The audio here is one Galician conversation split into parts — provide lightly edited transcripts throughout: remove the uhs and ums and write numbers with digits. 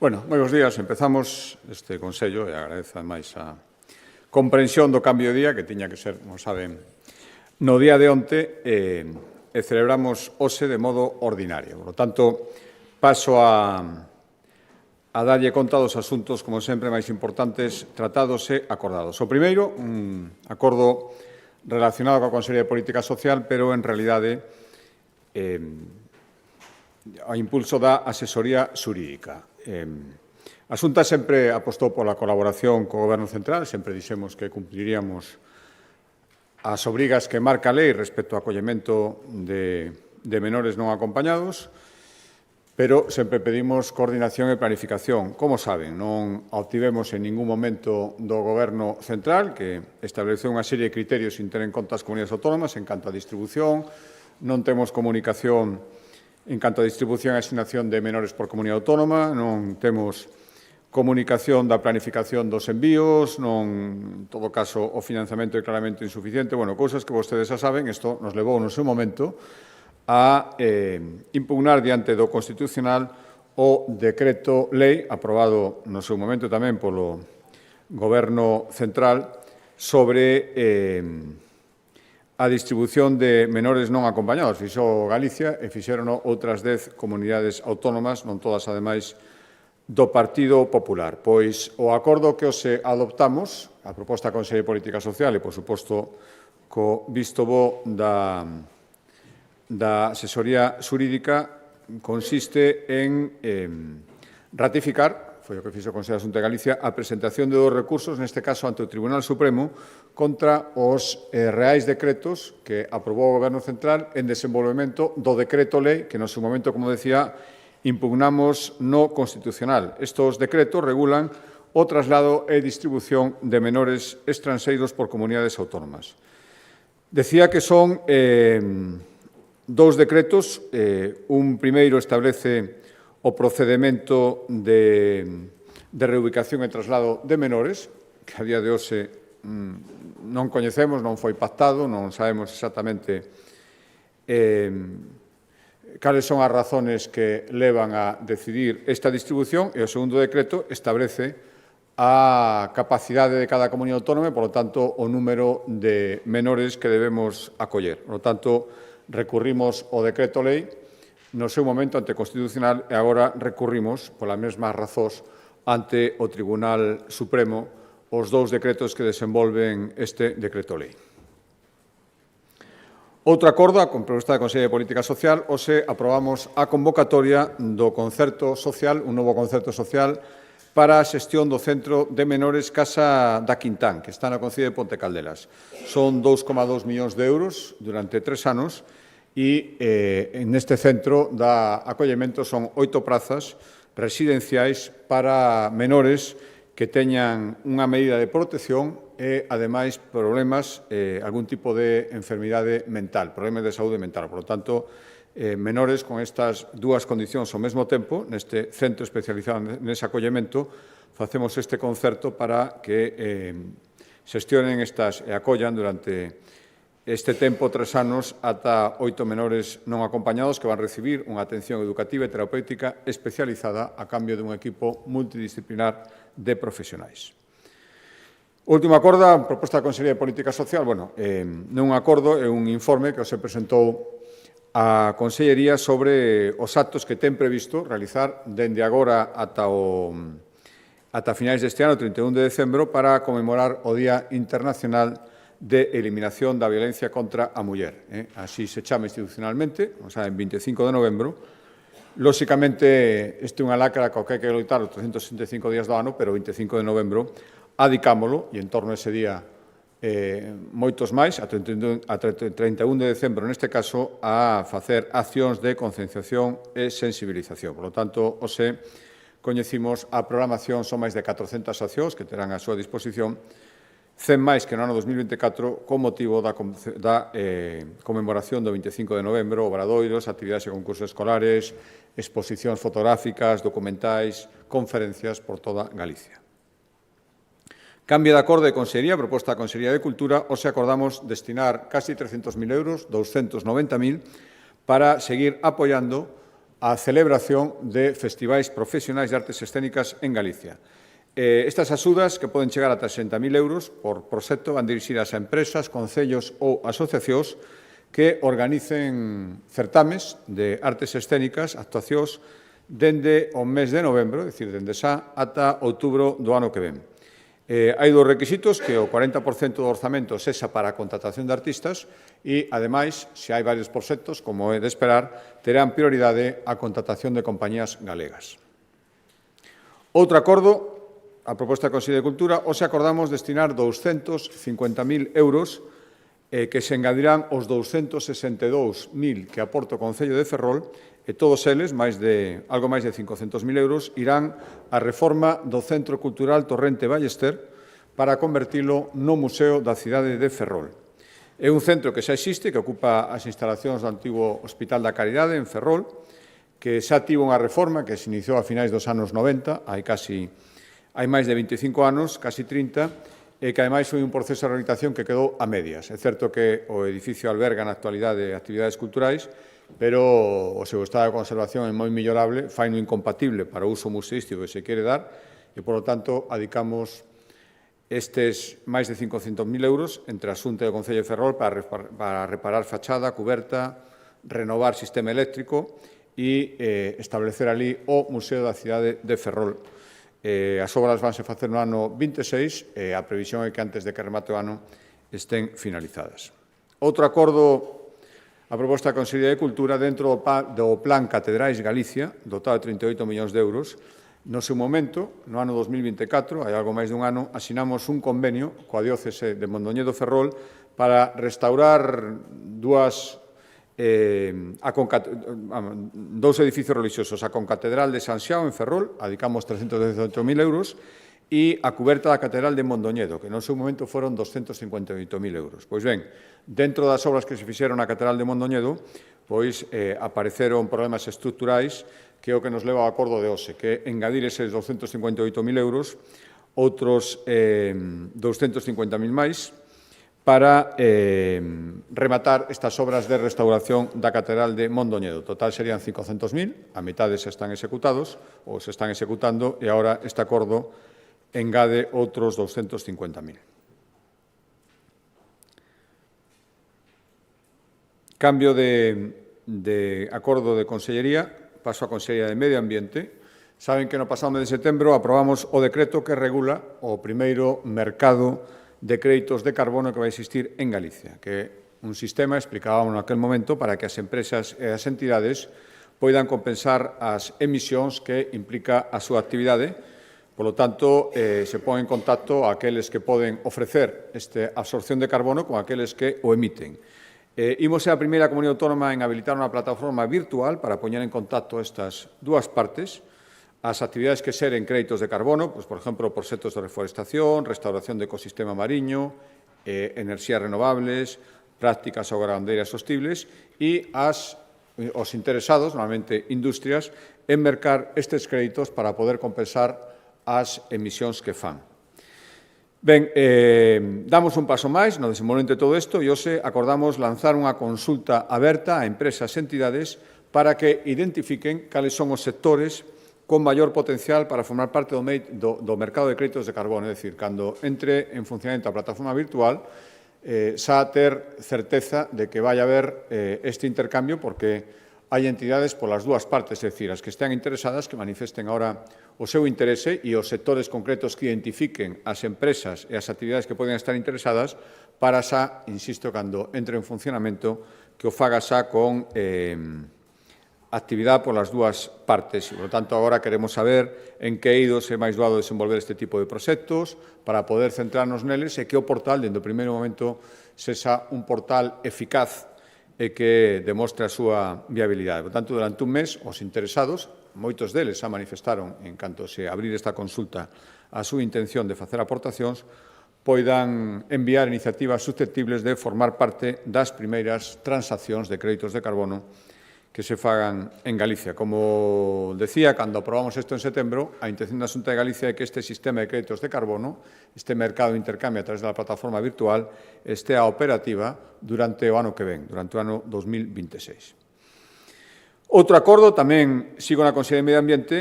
Bueno, moi bons días. Empezamos este Consello e agradezo máis a comprensión do cambio de día, que tiña que ser, como saben, no día de onte, e celebramos hoxe de modo ordinario. Por lo tanto, paso a darlle conta dos asuntos, como sempre, máis importantes tratados e acordados. O primeiro, un acordo relacionado coa Consellería de Política Social, pero, en realidade, a impulso da asesoría xurídica. A Xunta sempre apostou pola colaboración co Goberno Central, sempre dixemos que cumpliríamos as obrigas que marca a lei respecto ao acollemento de menores non acompañados, pero sempre pedimos coordinación e planificación. Como saben, non obtivemos en ningún momento do Goberno Central, que estableceu unha serie de criterios sin ter en conta as comunidades autónomas en canto a distribución, non temos comunicación en canto a distribución e asignación de menores por comunidade autónoma, non temos comunicación da planificación dos envíos, non, en todo caso, o financiamento é claramente insuficiente. Bueno, cousas que vostedes xa saben, isto nos levou no seu momento a impugnar diante do Constitucional o decreto lei aprobado no seu momento tamén polo Goberno Central sobre a distribución de menores non acompañados. Fixo Galicia e fixeron outras 10 comunidades autónomas, non todas, ademais, do Partido Popular. Pois o acordo que hoxe adoptamos, a proposta da Consellería de Política Social e, por suposto, co visto bo da asesoría xurídica, consiste en ratificar, foi o que fixo o Consello da Xunta de Galicia, a presentación de 2 recursos, neste caso ante o Tribunal Supremo, contra os reais decretos que aprobou o Goberno Central en desenvolvemento do decreto lei que, no seu momento, como decía, impugnamos no Constitucional. Estos decretos regulan o traslado e distribución de menores estranxeiros por comunidades autónomas. Decía que son 2 decretos. Un primeiro establece o procedemento de reubicación e traslado de menores, que a día de hoxe non coñecemos, non foi pactado, non sabemos exactamente cales son as razones que levan a decidir esta distribución, e o segundo decreto establece a capacidade de cada comunidade autónoma e, por lo tanto, o número de menores que debemos acoller. Por lo tanto, recurrimos ao decreto lei no seu momento ante o Constitucional e agora recurrimos, polas mesmas razóns, ante o Tribunal Supremo os 2 decretos que desenvolven este decreto lei. Outro acordo, a proposta da Consellería de Política Social, hoxe aprobamos a convocatoria do concerto social, un novo concerto social, para a xestión do Centro de Menores Casa da Quintán, que está na Concellería de Ponte Caldelas. Son 2,2 millóns de euros durante 3 anos e neste centro da acollemento son 8 prazas residenciais para menores que teñan unha medida de protección e, ademais, problemas, algún tipo de enfermidade mental, problemas de saúde mental. Por lo tanto, menores con estas 2 condicións ao mesmo tempo, neste centro especializado nese acollemento, facemos este concerto para que xestionen estas e acollan durante este tempo, 3 anos, ata 8 menores non acompañados que van recibir unha atención educativa e terapéutica especializada a cambio dun equipo multidisciplinar de profesionais. O último acordo, a proposta da Consellería de Política Social, non é un acordo, é un informe que se presentou a Consellería sobre os actos que ten previsto realizar dende agora ata finais deste ano, 31 de decembro, para conmemorar o Día Internacional de Eliminación da Violencia contra a Muller. Así se chama institucionalmente, o sea, en 25 de novembro. Lóxicamente, este é unha lacra coa que hai que loitar os 365 días do ano, pero o 25 de novembro adicámolo, e en torno a ese día moitos máis, a 31 de decembro, neste caso, a facer accións de concienciación e sensibilización. Por lo tanto, hoxe coñecimos a programación, son máis de 400 accións que terán a súa disposición, 100 máis que no ano 2024, con motivo da conmemoración do 25 de novembro, obradoiros, actividades e concursos escolares, exposicións fotográficas, documentais, conferencias por toda Galicia. Cambio de acordo de Consellería, proposta da Consellería de Cultura, hoxe acordamos destinar casi 300.000 euros, 290.000, para seguir apoiando a celebración de festivais profesionais de artes escénicas en Galicia. Estas axudas, que poden chegar ata 60.000 euros por proxecto, van dirixidas a empresas, concellos ou asociacións que organicen certames de artes escénicas, actuacións, dende o mes de novembro, é dicir, dende xa ata outubro do ano que ven. Hai dos requisitos que o 40% do orzamento sexa para a contratación de artistas e, ademais, se hai varios proxectos, como é de esperar, terán prioridade a contratación de compañías galegas. Outro acordo, a proposta da Consellería de Cultura, hoxe acordamos destinar 250.000 euros que se engadirán os 262.000 que aporta o Concello de Ferrol, e todos eles, algo máis de 500.000 euros, irán á reforma do Centro Cultural Torrente Ballester para convertilo no Museo da cidade de Ferrol. É un centro que xa existe, que ocupa as instalacións do antigo Hospital da Caridade en Ferrol, que xa tivo unha reforma que se iniciou a finais dos anos 90, hai máis de 25 anos, casi 30, e que, ademais, foi un proceso de rehabilitación que quedou a medias. É certo que o edificio alberga na actualidade actividades culturais, pero o seu estado de conservación é moi millorable, faino incompatible para o uso museístico que se quere dar, e, por lo tanto, adicamos estes máis de 500.000 euros entre a Xunta e o Concello de Ferrol para reparar fachada, cuberta, renovar sistema eléctrico e establecer ali o Museo da cidade de Ferrol. As obras vanse facer no ano 26 e a previsión é que antes de que remate o ano estén finalizadas. Outro acordo, a proposta da Consellería de Cultura dentro do Plan Catedrais Galicia, dotado de 38 millóns de euros. No seu momento, no ano 2024, hai algo máis dun ano, asinamos un convenio coa diócese de Mondoñedo Ferrol para restaurar dous edificios religiosos, a Concatedral de San Xiao en Ferrol, adicamos 318.000 euros, e a cuberta da Catedral de Mondoñedo, que no seu momento foron 258.000 euros. Pois ben, dentro das obras que se fixeron na Catedral de Mondoñedo, pois apareceron problemas estruturais que é o que nos leva ao acordo de hoxe, que é engadir eses 258.000 euros, outros 250.000 máis, para rematar estas obras de restauración da Catedral de Mondoñedo. Total serían 500.000, a metade se están executados, ou se están executando, e agora este acordo engade outros 250.000. Cambio de acordo de Consellería, paso a Consellería de Medio Ambiente. Saben que no pasado mes de setembro aprobamos o decreto que regula o primeiro mercado de créditos de carbono que vai existir en Galicia, que é un sistema, explicábamos naquel momento, para que as empresas e as entidades poidan compensar as emisións que implica a súa actividade. Por lo tanto, se pon en contacto aqueles que poden ofrecer esta absorción de carbono con aqueles que o emiten. Imos ser a primeira comunidade autónoma en habilitar unha plataforma virtual para poñer en contacto estas dúas partes. As actividades que seren créditos de carbono, por exemplo, proxectos de reforestación, restauración de ecosistema mariño, enerxías renovables, prácticas agrandeiras sostibles e os interesados, normalmente industrias, en mercar estes créditos para poder compensar as emisións que fan. Ben, damos un paso máis no desenvolvemento de todo isto e hoxe acordamos lanzar unha consulta aberta a empresas e entidades para que identifiquen cales son os sectores con maior potencial para formar parte do mercado de créditos de carbono. É dicir, cando entre en funcionamento a plataforma virtual, xa ter certeza de que vai haber este intercambio, porque hai entidades polas dúas partes, é dicir, as que estean interesadas que manifesten agora o seu interese e os sectores concretos que identifiquen as empresas e as actividades que poden estar interesadas para xa, insisto, cando entre en funcionamento, que o faga xa con actividade polas dúas partes. Por lo tanto, agora queremos saber en que eidos é máis doado desenvolver este tipo de proxectos para poder centrarnos neles e que o portal, dende o primeiro momento, sexa un portal eficaz e que demostre a súa viabilidade. Por tanto, durante un mes, os interesados, moitos deles xa manifestaron, en canto se abrir esta consulta, a súa intención de facer aportacións, poidan enviar iniciativas susceptibles de formar parte das primeiras transaccións de créditos de carbono que se fagan en Galicia. Como decía, cando aprobamos isto en setembro, a intención da Xunta de Galicia é que este sistema de créditos de carbono, este mercado de intercambio a través da plataforma virtual, estea operativa durante o ano que ven, durante o ano 2026. Outro acordo, tamén sigo na Consellería de Medio Ambiente,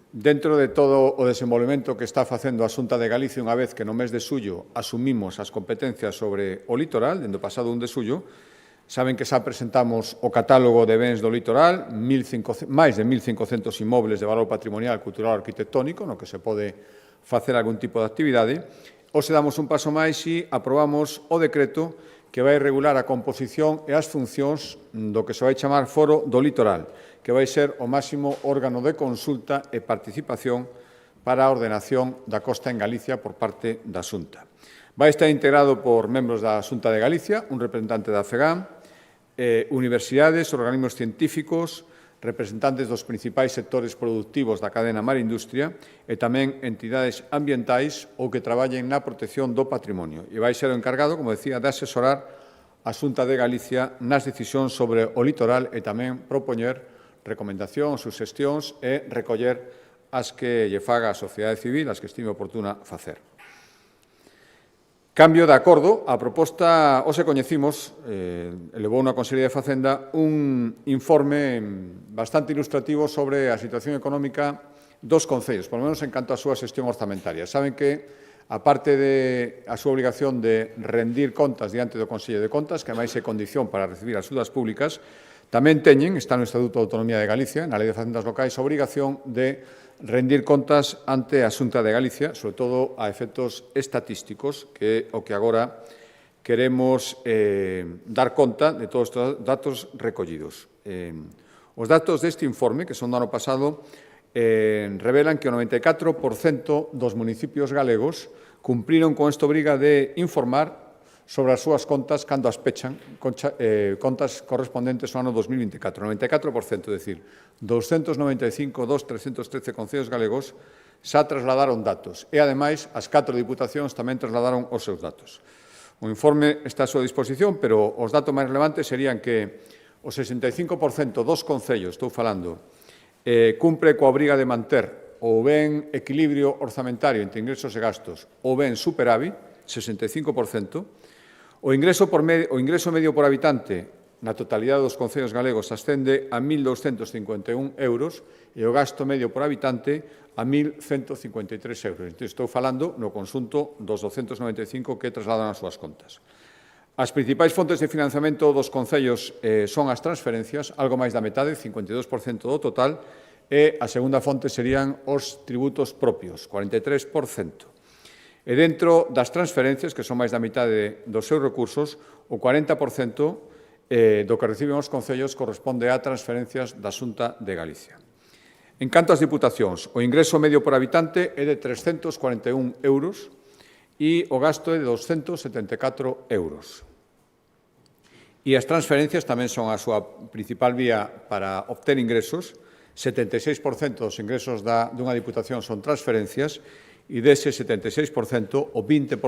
dentro de todo o desenvolvemento que está facendo a Xunta de Galicia unha vez que no mes de xullo asumimos as competencias sobre o litoral, dende o pasado 1 de xullo, saben que xa presentamos o catálogo de bens do litoral, máis de 1.500 inmobles de valor patrimonial, cultural e arquitectónico, no que se pode facer algún tipo de actividade. Hoxe damos un paso máis e aprobamos o decreto que vai regular a composición e as funcións do que se vai chamar Foro do Litoral, que vai ser o máximo órgano de consulta e participación para a ordenación da costa en Galicia por parte da Xunta. Vai estar integrado por membros da Xunta de Galicia, un representante da FEGAM, universidades, organismos científicos, representantes dos principais sectores productivos da cadena mar-industria e tamén entidades ambientais ou que traballen na protección do patrimonio. E vai ser o encargado, como decía, de asesorar a Xunta de Galicia nas decisións sobre o litoral e tamén propoñer recomendacións, suxestións e recoller as que lle faga a sociedade civil, as que estime oportuna facer. Cambio de acordo, a proposta, hoxe coñecimos, elevou na Consellería de Facenda, un informe bastante ilustrativo sobre a situación económica dos concellos, por lo menos en canto á súa xestión orzamentaria. Saben que, aparte de a súa obligación de rendir contas diante do Consello de Contas, que máis é condición para recibir axudas públicas, tamén teñen, está no Estatuto de Autonomía de Galicia, na Lei de Facendas Locais, a obrigación de rendir contas ante a Xunta de Galicia, sobre todo a efectos estatísticos, que é o que agora queremos dar conta de todos os datos recollidos. Os datos deste informe, que son do ano pasado, revelan que o 94% dos municipios galegos cumpriron con esta obriga de informar sobre as súas contas cando as pechan, contas correspondentes ao ano 2024. 94%, é dicir, 295 dos 313 concellos galegos xa trasladaron datos e, ademais, as 4 diputacións tamén trasladaron os seus datos. O informe está a súa disposición, pero os datos máis relevantes serían que o 65% dos concellos, estou falando, cumpre coa obriga de manter ou ben equilibrio orzamentario entre ingresos e gastos ou ben superávit, 65%, o ingreso medio por habitante na totalidade dos concellos galegos ascende a 1.251 euros e o gasto medio por habitante a 1.153 euros. Entón, estou falando no conxunto dos 295 que trasladan as súas contas. As principais fontes de financiamento dos concellos son as transferencias, algo máis da metade, 52% do total, e a segunda fonte serían os tributos propios, 43%. E dentro das transferencias, que son máis da mitade dos seus recursos, o 40% do que reciben os concellos corresponde a transferencias da Xunta de Galicia. En canto ás diputacións, o ingreso medio por habitante é de 341 euros e o gasto é de 274 euros. E as transferencias tamén son a súa principal vía para obter ingresos. 76% dos ingresos dunha diputación son transferencias e dese 76%, o 20%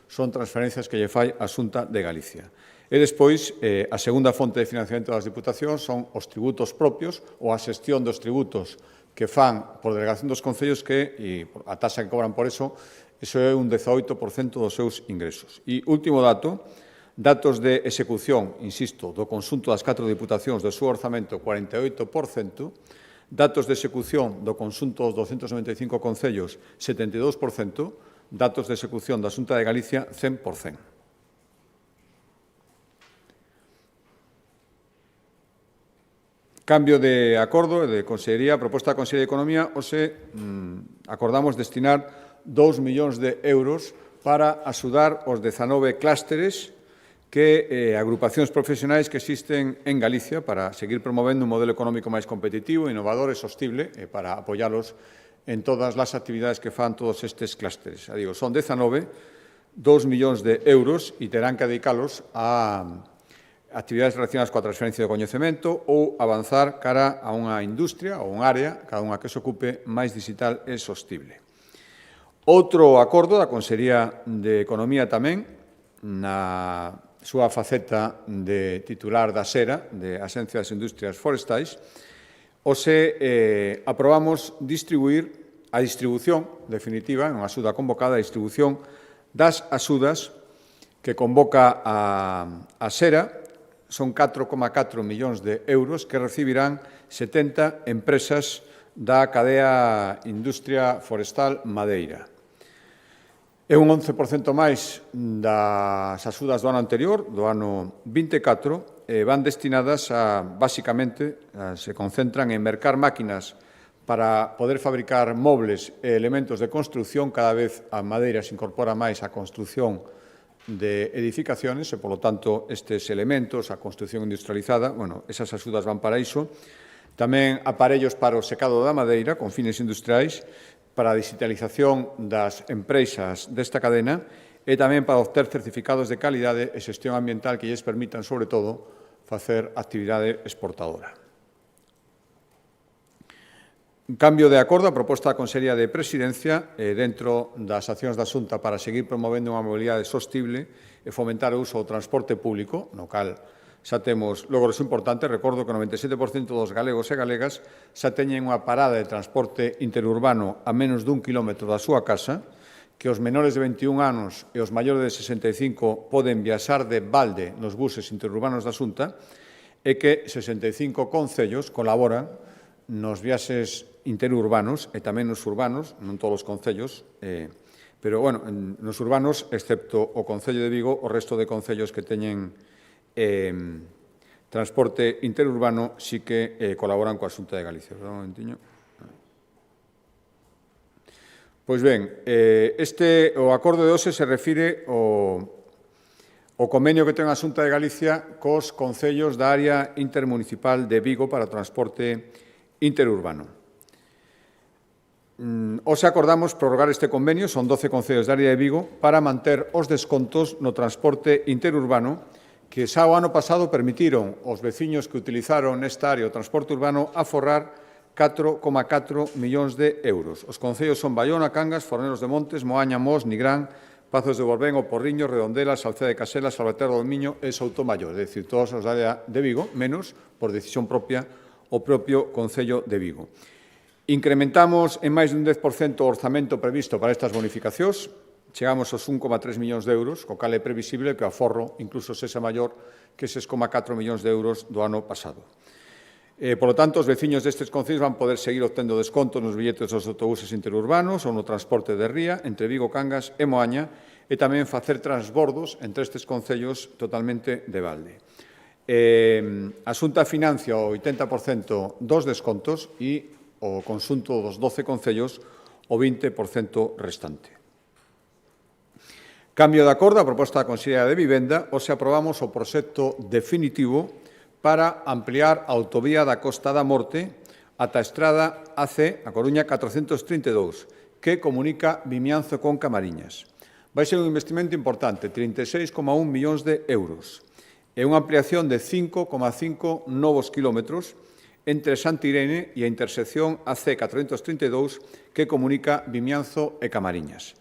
son transferencias que lle fai a Xunta de Galicia. E despois, a segunda fonte de financiamento das diputacións son os tributos propios ou a xestión dos tributos que fan por delegación dos concellos e a taxa que cobran por eso é un 18% dos seus ingresos. E último dato, datos de execución, insisto, do conxunto das 4 diputacións do seu orzamento, 48%, datos de execución do conxunto dos 295 concellos, 72%, datos de execución da Xunta de Galicia, 100%. Cambio de acordo de Consellería, proposta da Consellería de Economía, hoxe acordamos destinar 2 millóns de euros para axudar os 19 clústeres que agrupacións profesionais que existen en Galicia para seguir promovendo un modelo económico máis competitivo, innovador e sostible para apoialos en todas as actividades que fan todos estes clústeres. Son 19, 2 millóns de euros e terán que dedicalos a actividades relacionadas coa transferencia de coñecemento ou avanzar cara a unha industria ou unha área, cada unha que se ocupe, máis digital e sostible. Outro acordo da Consellería de Economía tamén, na súa faceta de titular da SERA, de Axencia das Industrias Forestais, hoxe aprobamos distribuir a distribución definitiva, unha axuda convocada, a distribución das axudas que convoca a SERA son 4,4 millóns de euros que recibirán 70 empresas da cadea Industria Forestal Madeira. É un 11% máis das axudas do ano anterior, do ano 24, e van destinadas a, basicamente, se concentran en mercar máquinas para poder fabricar mobles e elementos de construción. Cada vez a madeira se incorpora máis á construción de edificaciones e, polo tanto, estes elementos, a construción industrializada, bueno, esas axudas van para iso. Tamén aparellos para o secado da madeira con fines industriais, para a digitalización das empresas desta cadena e tamén para obter certificados de calidade e xestión ambiental que lles permitan, sobre todo, facer actividade exportadora. Un cambio de acordo, a proposta da Consellería de Presidencia, dentro das accións da Xunta para seguir promovendo unha mobilidade sostible e fomentar o uso do transporte público, no cal xa temos logros importantes. Recordo que o 97% dos galegos e galegas xa teñen unha parada de transporte interurbano a menos dun kilómetro da súa casa, que os menores de 21 anos e os maiores de 65 poden viaxar de balde nos buses interurbanos da Xunta e que 65 concellos colaboran nos viaxes interurbanos e tamén nos urbanos, non todos os concellos, pero, bueno, nos urbanos, excepto o Concello de Vigo, o resto de concellos que teñen transporte interurbano sí que colaboran coa Xunta de Galicia. Un momentiño. Pois ben, o acordo de hoxe se refire ao convenio que ten a Xunta de Galicia cos concellos da área intermunicipal de Vigo para o transporte interurbano. Hoxe acordamos prorrogar este convenio, son 12 concellos da área de Vigo, para manter os descontos no transporte interurbano que xa o ano pasado permitiron aos veciños que utilizaron nesta área o transporte urbano aforrar 4,4 millóns de euros. Os concellos son Baiona, Cangas, Fornelos de Montes, Moaña, Mos, Nigrán, Pazos de Borbén, O Porriño, Redondela, Salceda de Casela, Salvaterra do Miño e Soutomaior, é dicir, todos os da área de Vigo, menos, por decisión propia, o propio Concello de Vigo. Incrementamos en máis dun 10% o orzamento previsto para estas bonificacións. Chegamos aos 1,3 millóns de euros, co cal é previsible que o aforro incluso sexa maior que 6,4 millóns de euros do ano pasado. Por lo tanto, os veciños destes concellos van poder seguir obtendo descontos nos billetes dos autobuses interurbanos ou no transporte de ría entre Vigo, Cangas e Moaña e tamén facer transbordos entre estes concellos totalmente de balde. A Xunta financia o 80% dos descontos e o conxunto dos 12 concellos o 20% restante. Cambio de acordo, a proposta da Consellería de Vivenda, hoxe aprobamos o proxecto definitivo para ampliar a autovía da Costa da Morte ata a estrada AC, a Coruña 432, que comunica Vimianzo con Camariñas. Vai ser un investimento importante, 36,1 millóns de euros, e unha ampliación de 5,5 novos kilómetros entre Santirene e a intersección AC 432 que comunica Vimianzo e Camariñas.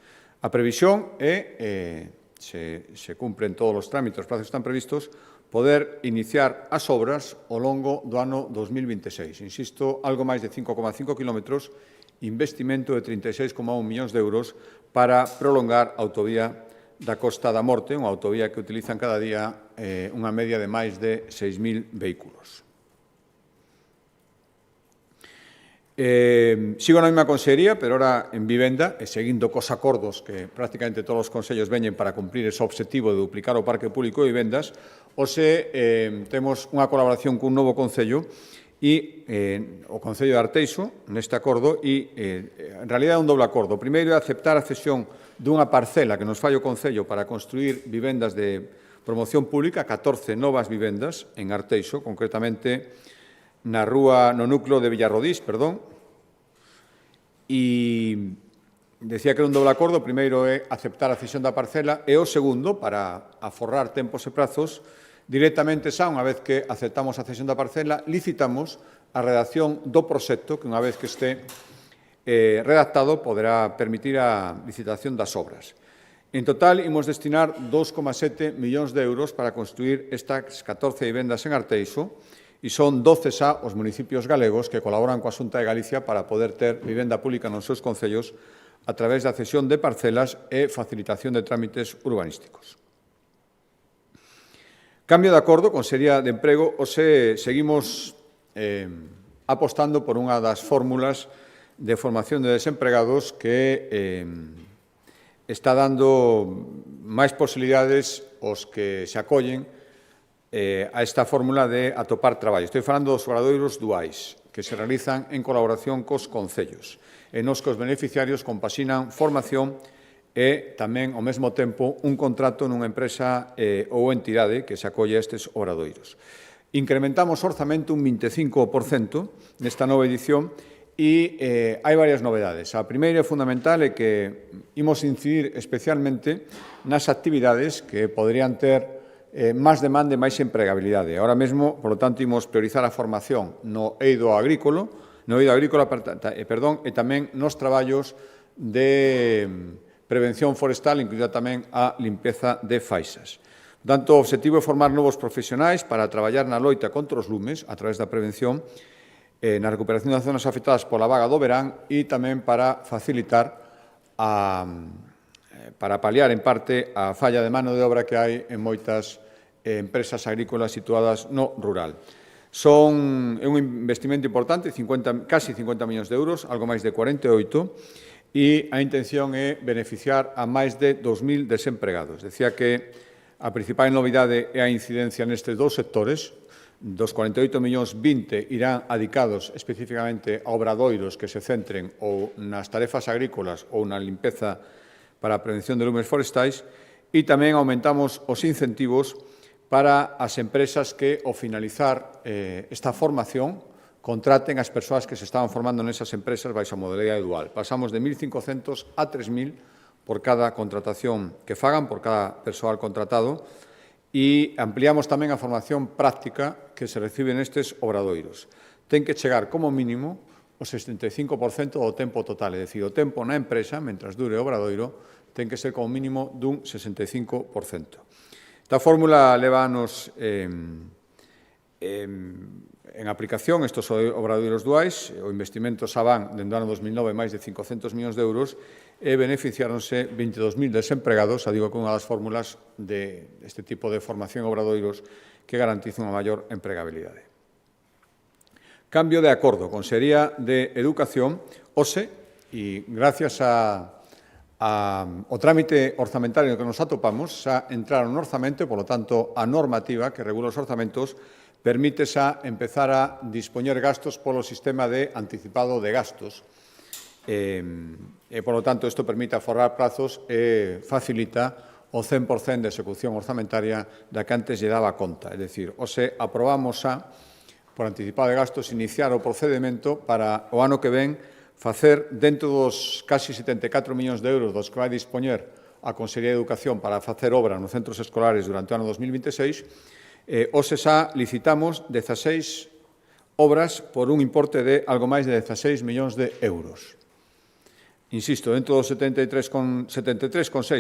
A previsión é, se cumpren todos os trámites, os plazos están previstos, poder iniciar as obras ao longo do ano 2026. Insisto, algo máis de 5,5 kilómetros, investimento de 36,1 millóns de euros para prolongar a autovía da Costa da Morte, unha autovía que utilizan cada día unha media de máis de 6.000 vehículos. Sigo na mesma consellería, pero ora en vivenda, e seguindo cos acordos que prácticamente todos os consellos veñen para cumprir ese objetivo de duplicar o parque público de vivendas. Hoxe temos unha colaboración cun novo concello e o Concello de Arteixo neste acordo e en realidad é un doble acordo. O primeiro é aceptar a cesión dunha parcela que nos fai o Concello para construir vivendas de promoción pública, 14 novas vivendas en Arteixo, concretamente no núcleo de Villarrodís, e decía que era un doble acordo. O primeiro é aceptar a cesión da parcela e o segundo, para aforrar tempos e prazos, directamente xa, unha vez que aceptamos a cesión da parcela, licitamos a redacción do proxecto que, unha vez que este redactado, poderá permitir a licitación das obras. En total, imos destinar 2,7 millóns de euros para construir estas 14 vivendas en Arteixo, e son 12 xa os municipios galegos que colaboran coa Xunta de Galicia para poder ter vivenda pública nos seus concellos a través da cesión de parcelas e facilitación de trámites urbanísticos. Cambio de acordo, Consellería de Emprego, hoxe seguimos apostando por unha das fórmulas de formación de desempregados que está dando máis posibilidades aos que se acollen a esta fórmula de atopar traballo. Estou falando dos obradoiros duais, que se realizan en colaboración cos concellos, e nos que os beneficiarios compaxinan formación e tamén, ao mesmo tempo, un contrato nunha empresa ou entidade que se acolle a estes obradoiros. Incrementamos o orzamento un 25% nesta nova edición e hai varias novedades. A primeira e fundamental é que imos incidir especialmente nas actividades que poderían ter máis demanda e máis empregabilidade. Ahora mesmo, por lo tanto, imos priorizar a formación no eido agrícola, e tamén nos traballos de prevención forestal, incluída tamén a limpeza de faixas. Por tanto, o obxectivo é formar novos profesionais para traballar na loita contra os lumes a través da prevención, na recuperación das zonas afectadas pola vaga do verán e tamén para facilitar para paliar en parte a falla de mano de obra que hai en moitas empresas agrícolas situadas no rural. É un investimento importante, casi 50 millóns de euros, algo máis de 48, e a intención é beneficiar a máis de 2.000 desempregados. Decía que a principal novidade é a incidencia nestes dous sectores. Dos 48 millóns, 20 irán adicados especificamente a obradoiros que se centren ou nas tarefas agrícolas ou na limpeza para a prevención de lumes forestais, e tamén aumentamos os incentivos para as empresas que, ao finalizar esta formación, contraten as persoas que se estaban formando nesas empresas baixo a modalidade dual. Pasamos de 1.500 a 3.000 por cada contratación que fagan, por cada persoal contratado, e ampliamos tamén a formación práctica que se recibe nestes obradoiros. Ten que chegar como mínimo o 65% do tempo total, é dicir, o tempo na empresa, mentras dure o obradoiro, ten que ser como mínimo dun 65%. Esta fórmula leva anos en aplicación, estes obradoiros duais, o investimento xa van, dende o ano 2009, máis de 500 millóns de euros, e beneficiáronse 22.000 desempregados, digo que unha das fórmulas deste tipo de formación obradoiros que garantiza unha maior empregabilidade. Cambio de acordo, Consellería de Educación, hoxe, e gracias ao trámite orzamentario que nos atopamos, xa entraron no orzamento e, polo tanto, a normativa que regula os orzamentos permite xa empezar a dispoñer gastos polo sistema de anticipado de gastos. E, polo tanto, isto permite aforrar prazos e facilita o 100% de execución orzamentaria da que antes lle daba conta. É dicir, hoxe aprobamos xa, por anticipado de gastos, iniciar o procedimento para o ano que ven facer, dentro dos casi 74 millóns de euros dos que vai dispoñer a Consellería de Educación para facer obra nos centros escolares durante o ano 2026, hoxe xa licitamos 16 obras por un importe de algo máis de 16 millóns de euros. Insisto, dentro dos 73,6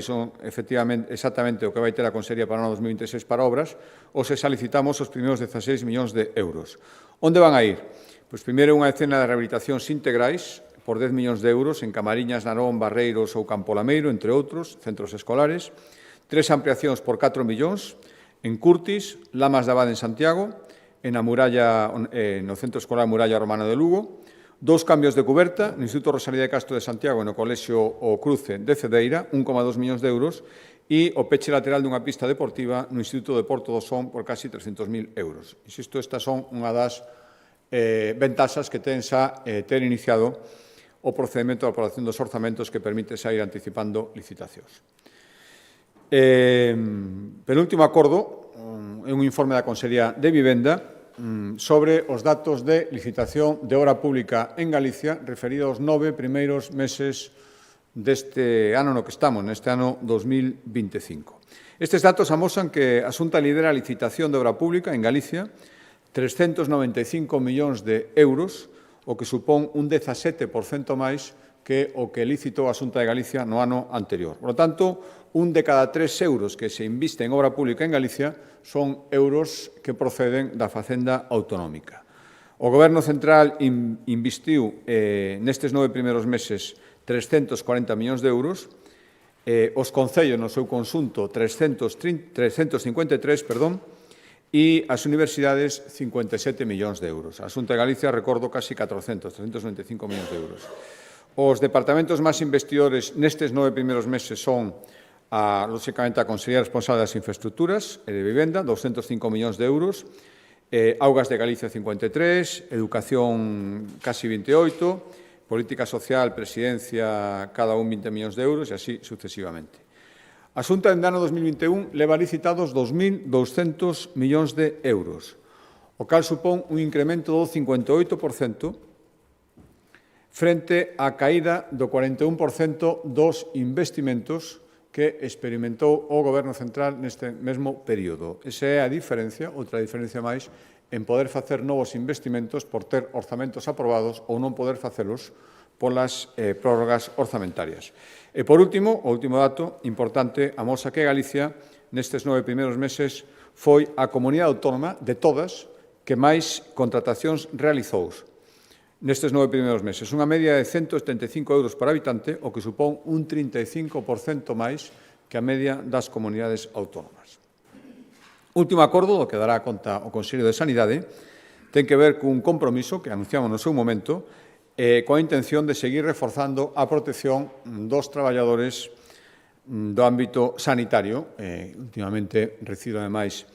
son exactamente o que vai ter a Consellería para o ano 2026 para obras, hoxe xa licitamos os primeiros 16 millóns de euros. Onde van a ir? Pois primeiro unha decena de rehabilitacións integrais por 10 millóns de euros en Camariñas, Narón, Barreiros ou Campo Lameiro, entre outros, centros escolares. 3 ampliacións por 4 millóns en Curtis, Lamas de Abade en Santiago, no Centro Escolar Muralla Romana de Lugo. 2 cambios de cuberta no Instituto Rosalía de Castro de Santiago e no Colexio O Cruce de Cedeira, 1,2 millóns de euros, e o peche lateral dunha pista deportiva no Instituto de Porto do Son por casi 300.000 euros. Insisto, estas son unha das ventaxas que ten xa ter iniciado o procedimento de aprobación dos orzamentos que permite xa ir anticipando licitacións. Penúltimo acordo é un informe da Consellería de Vivenda sobre os datos de licitación de obra pública en Galicia referido aos 9 primeiros meses deste ano no que estamos, neste ano 2025. Estes datos amosan que a Xunta lidera a licitación de obra pública en Galicia 395 millóns de euros, o que supón un 17% máis que o que licitou a Xunta de Galicia no ano anterior. Por lo tanto, un de cada 3 euros que se inviste en obra pública en Galicia son euros que proceden da Facenda autonómica. O Goberno central investiu nestes 9 primeiros meses 340 millóns de euros, os concellos no seu conxunto 353, e as universidades 57 millóns de euros. A Xunta de Galicia, recordo, casi 395 millóns de euros. Os departamentos máis investidores nestes 9 primeiros meses son, lóxicamente, a Consellería Responsable das Infraestructuras e de Vivenda, 205 millóns de euros, Augas de Galicia 53, Educación casi 28, Política Social, Presidencia, cada un 20 millóns de euros e así sucesivamente. A Xunta, en ano 2021, leva licitados 2.200 millóns de euros, o cal supón un incremento do 58% frente á caída do 41% dos investimentos que experimentou o Goberno Central neste mesmo período. Esa é a diferencia, outra diferencia máis, en poder facer novos investimentos por ter orzamentos aprobados ou non poder facelos polas prórrogas orzamentarias. E, por último, o último dato importante, amosa que Galicia, nestes 9 primeiros meses, foi a comunidade autónoma de todas que máis contratacións realizou nestes 9 primeiros meses. Unha media de 175 euros por habitante, o que supón un 35% máis que a media das comunidades autónomas. Último acordo, do que dará conta o Consello de Sanidade, ten que ver cun compromiso que anunciamos no seu momento, coa intención de seguir reforzando a protección dos traballadores do ámbito sanitario. Últimamente recibo, ademais,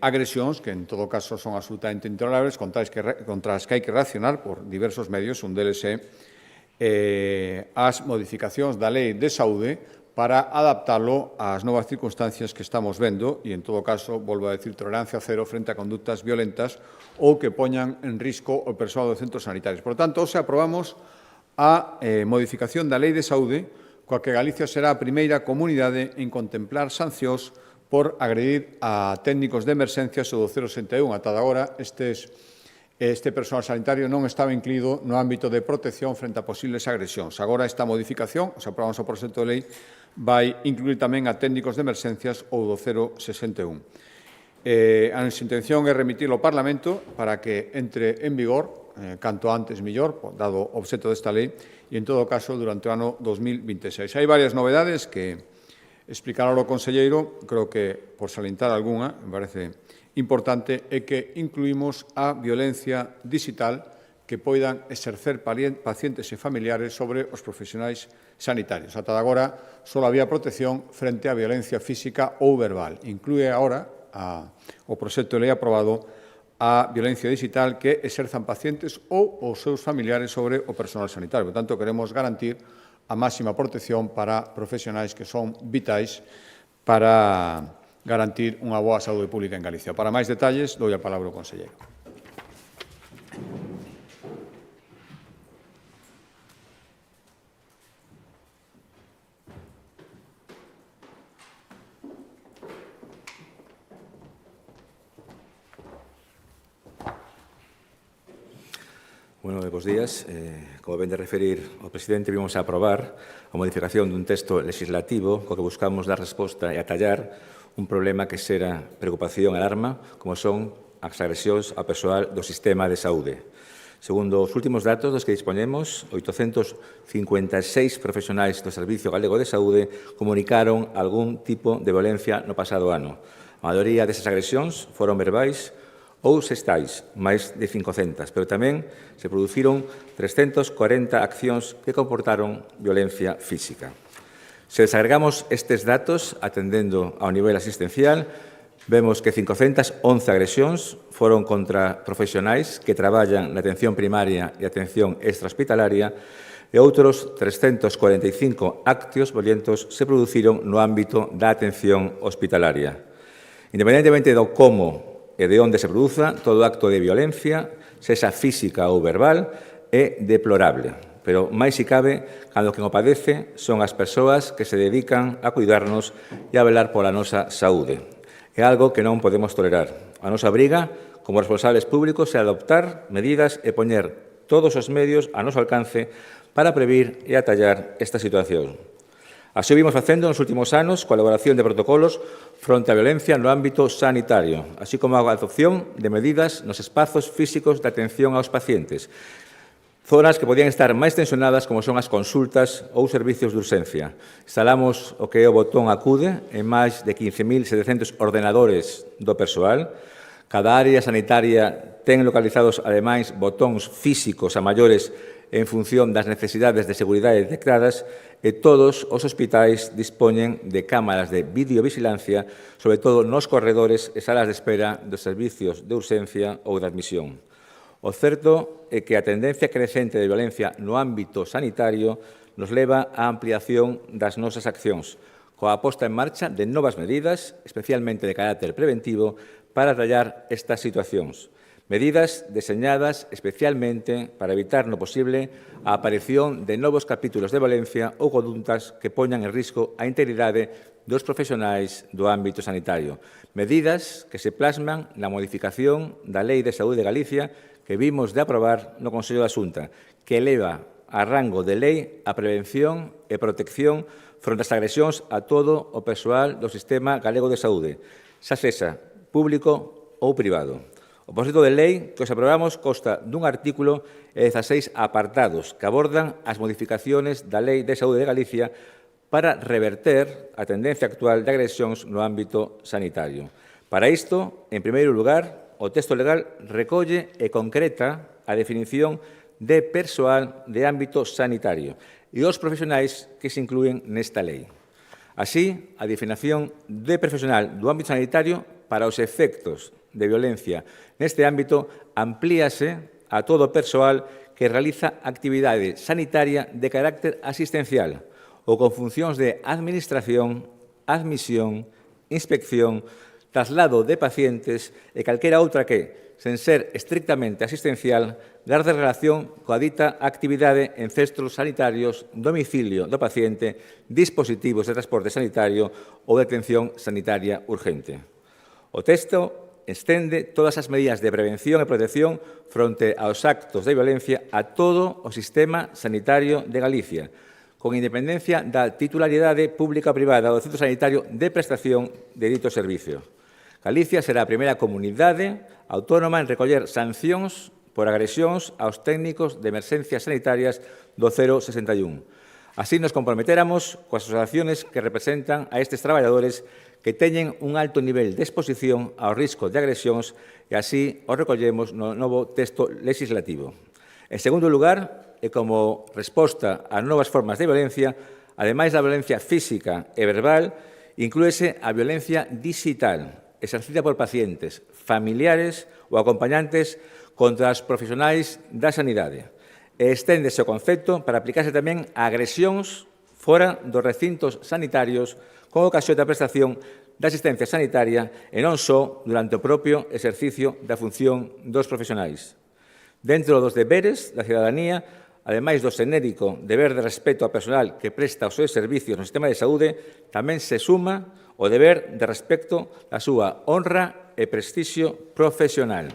agresións que, en todo caso, son absolutamente intolerables, contra as que hai que reaccionar por diversos medios. Un deles é as modificacións da Lei de Saúde para adaptalo ás novas circunstancias que estamos vendo e, en todo caso, volvo a decir, tolerancia cero frente a conductas violentas ou que poñan en risco o persoal dos centros sanitarios. Por tanto, hoxe aprobamos a modificación da Lei de Saúde, coa que Galicia será a primeira comunidade en contemplar sancións por agredir a técnicos de emerxencias ou do 061. Ata agora, este persoal sanitario non estaba incluído no ámbito de protección frente a posibles agresións. Agora, esta modificación, se aprobamos o proxecto de lei, vai incluir tamén a técnicos de emerxencias ou do 061. A nosa intención é remitilo ao Parlamento para que entre en vigor, canto antes mellor, dado o obxecto desta lei, e, en todo caso, durante o ano 2026. Hai varias novedades que explicar ao conselleiro, creo que, por salientar algunha, me parece importante, é que incluímos a violencia digital que poidan exercer pacientes e familiares sobre os profesionais sanitarios. Ata agora, só había protección frente á violencia física ou verbal. Inclúe agora o proxecto de lei aprobado a violencia digital que exerzan pacientes ou os seus familiares sobre o personal sanitario. Por tanto, queremos garantir a máxima protección para profesionais que son vitais para garantir unha boa saúde pública en Galicia. Para máis detalles, dou a palabra ao conselleiro. Bueno, bos días. Como ven de referir o presidente, vimos a aprobar a modificación dun texto legislativo co que buscamos dar resposta e atallar un problema que xera preocupación e alarma, como son as agresións ao persoal do sistema de saúde. Segundo os últimos datos dos que dispoñemos, 856 profesionais do Servicio Galego de Saúde comunicaron algún tipo de violencia no pasado ano. A maioría desas agresións foron verbais ou sextais, máis de 500, pero tamén se produciron 340 accións que comportaron violencia física. Se desagregamos estes datos, atendendo ao nivel asistencial, vemos que 511 agresións foron contra profesionais que traballan na atención primaria e atención extrahospitalaria e outros 345 actos violentos se produciron no ámbito da atención hospitalaria. Independentemente do como e de onde se produza, todo acto de violencia, sexa física ou verbal, é deplorable. Pero máis si cabe, cando quen o padece son as persoas que se dedican a cuidarnos e a velar pola nosa saúde. É algo que non podemos tolerar. A nosa briga, como responsables públicos, é adoptar medidas e poñer todos os medios a noso alcance para previr e atallar esta situación. Así o vimos facendo nos últimos anos coa elaboración de protocolos fronte á violencia no ámbito sanitario, así como a adopción de medidas nos espazos físicos de atención aos pacientes. Zonas que podían estar máis tensionadas como son as consultas ou servicios de urxencia. Instalamos o que é o botón acude en máis de 15.700 ordenadores do persoal. Cada área sanitaria ten localizados, ademais, botóns físicos a maiores en función das necesidades de seguridade detectadas e todos os hospitais dispoñen de cámaras de videovigilancia, sobre todo nos corredores e salas de espera dos servicios de urxencia ou de admisión. O certo é que a tendencia crecente de violencia no ámbito sanitario nos leva á ampliación das nosas accións, coa posta en marcha de novas medidas, especialmente de carácter preventivo, para atallar estas situacións. Medidas deseñadas especialmente para evitar no posible a aparición de novos capítulos de violencia ou condutas que poñan en risco a integridade dos profesionais do ámbito sanitario. Medidas que se plasman na modificación da Lei de Saúde de Galicia que vimos de aprobar no Consello da Xunta, que eleva a rango de lei a prevención e protección fronte ás agresións a todo o persoal do Sistema Galego de Saúde, xa sexa público ou privado. O proxecto de lei que os aprobamos consta dun artículo e 16 apartados que abordan as modificaciones da Lei de Saúde de Galicia para reverter a tendencia actual de agresións no ámbito sanitario. Para isto, en primeiro lugar, o texto legal recolle e concreta a definición de persoal de ámbito sanitario e os profesionais que se inclúen nesta lei. Así, a definición de profesional do ámbito sanitario para os efectos de violencia neste ámbito amplíase a todo o persoal que realiza actividade sanitaria de carácter asistencial ou con funcións de administración, admisión, inspección, traslado de pacientes e calquera outra que, sen ser estrictamente asistencial, garde relación coa dita actividade en centros sanitarios, domicilio do paciente, dispositivos de transporte sanitario ou de atención sanitaria urgente. O texto estende todas as medidas de prevención e protección fronte aos actos de violencia a todo o sistema sanitario de Galicia, con independencia da titularidade pública ou privada do centro sanitario de prestación de dito servicio. Galicia será a primeira comunidade autónoma en recoller sancións por agresións aos técnicos de emerxencias sanitarias do 061. Así nos comprometéramos coas asociacións que representan a estes traballadores que teñen un alto nivel de exposición ao risco de agresións e así o recollemos no novo texto legislativo. En segundo lugar, e como resposta ás novas formas de violencia, ademais da violencia física e verbal, inclúese a violencia digital, exercida por pacientes, familiares ou acompañantes contra os profesionais da sanidade. E esténdese o concepto para aplicarse tamén a agresións fora dos recintos sanitarios con ocasión da prestación da asistencia sanitaria e non só durante o propio exercicio da función dos profesionais. Dentro dos deberes da cidadanía, ademais do xenérico deber de respeto ao personal que presta os seus servicios no sistema de saúde, tamén se suma o deber de respecto da súa honra e prestixio profesional.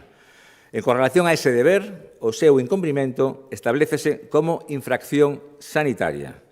En correlación a ese deber, o seu incumprimento establécese como infracción sanitaria.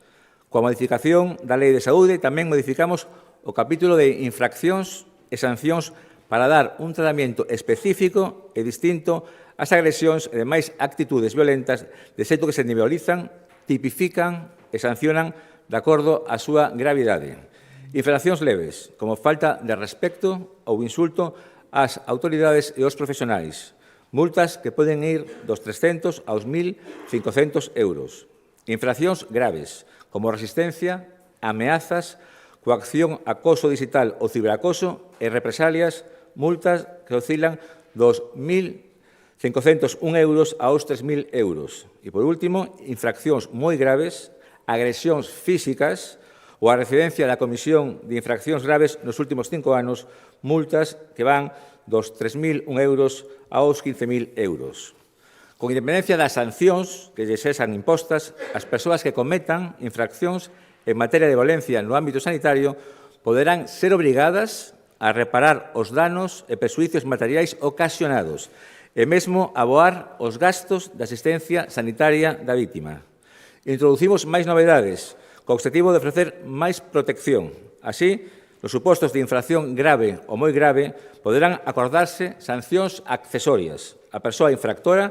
Coa modificación da Lei de Saúde tamén modificamos o capítulo de infraccións e sancións para dar un tratamento específico e distinto ás agresións e demais actitudes violentas de xeito que se nivelizan, tipifican e sancionan de acordo á súa gravidade. Infraccións leves, como falta de respecto ou insulto ás autoridades e aos profesionais. Multas que poden ir dos 300 aos 1.500 euros. Infraccións graves, como resistencia, ameazas, coacción, acoso digital ou ciberacoso e represalias, multas que oscilan dos 1.501 euros aos 3.000 euros. E, por último, infraccións moi graves, agresións físicas ou a residencia da Comisión de Infraccións Graves nos últimos 5 anos, multas que van dos 3.001 euros aos 15.000 euros. Con independencia das sancións que lles sexan impostas, as persoas que cometan infraccións en materia de violencia no ámbito sanitario poderán ser obrigadas a reparar os danos e perxuízos materiais ocasionados e mesmo aboar os gastos de asistencia sanitaria da vítima. Introducimos máis novedades, co objetivo de ofrecer máis protección. Así, nos supostos de infracción grave ou moi grave, poderán acordarse sancións accesorias. A persoa infractora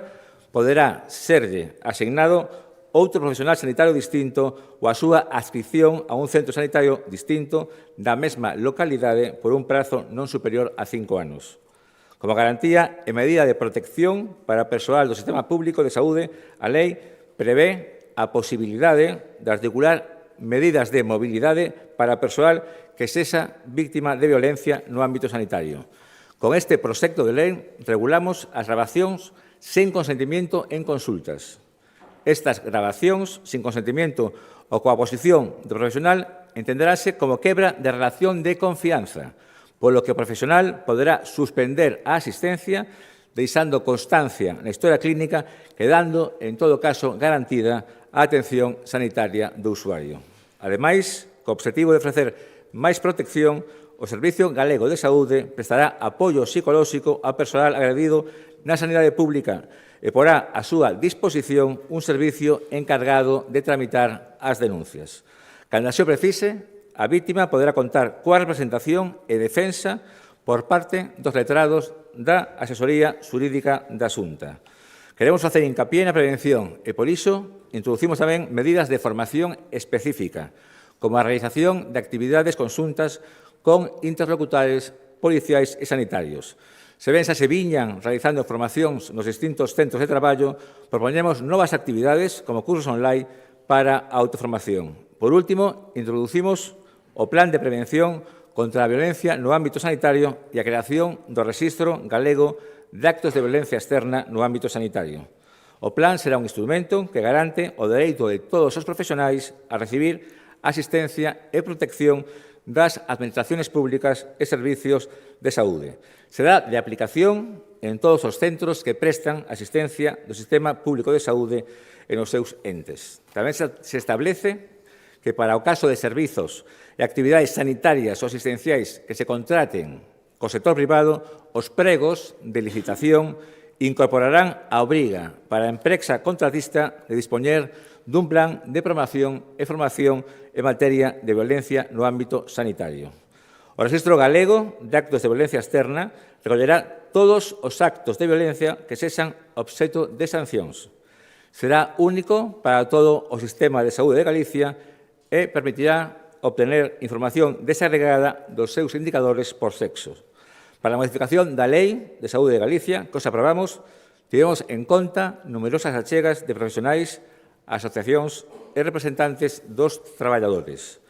poderá serlle asignado outro profesional sanitario distinto ou a súa adscripción a un centro sanitario distinto da mesma localidade por un prazo non superior a 5 anos. Como garantía e medida de protección para o persoal do sistema público de saúde, a lei prevé a posibilidade de articular medidas de mobilidade para o persoal que sexa víctima de violencia no ámbito sanitario. Con este proxecto de lei regulamos as grabacións sen consentimiento en consultas. Estas grabacións sin consentimiento ou coa posición do profesional entenderase como quebra de relación de confianza, polo que o profesional poderá suspender a asistencia deixando constancia na historia clínica, quedando, en todo caso, garantida a atención sanitaria do usuario. Ademais, co obxectivo de ofrecer máis protección, o Servicio Galego de Saúde prestará apoio psicolóxico ao persoal agredido na sanidade pública e porá a súa disposición un servicio encargado de tramitar as denuncias. Cando así o precise, a vítima poderá contar coa representación e defensa por parte dos letrados da Asesoría Xurídica da Xunta. Queremos facer hincapié na prevención e, por iso, introducimos tamén medidas de formación específica, como a realización de actividades conxuntas con interlocutores policiais e sanitarios. Se ben xa se viñan realizando formacións nos distintos centros de traballo, propoñemos novas actividades como cursos online para a autoformación. Por último, introducimos o Plan de Prevención contra a Violencia no ámbito sanitario e a creación do Rexistro Galego de Actos de Violencia Externa no ámbito sanitario. O plan será un instrumento que garante o dereito de todos os profesionais a recibir asistencia e protección das administraciones públicas e servicios de saúde. Será de aplicación en todos os centros que prestan asistencia do Sistema Público de Saúde e nos seus entes. Tamén se establece que para o caso de servizos e actividades sanitarias ou asistenciais que se contraten co sector privado, os pregos de licitación incorporarán a obriga para a empresa contratista de dispoñer dun plan de promoción e formación en materia de violencia no ámbito sanitario. O Rexistro Galego de Actos de Violencia Externa recollerá todos os actos de violencia que sexan obxecto de sancións. Será único para todo o sistema de saúde de Galicia e permitirá obtener información desagregada dos seus indicadores por sexo. Para a modificación da Lei de Saúde de Galicia, que os aprobamos, tivemos en conta numerosas achegas de profesionais, asociacións e representantes dos traballadores.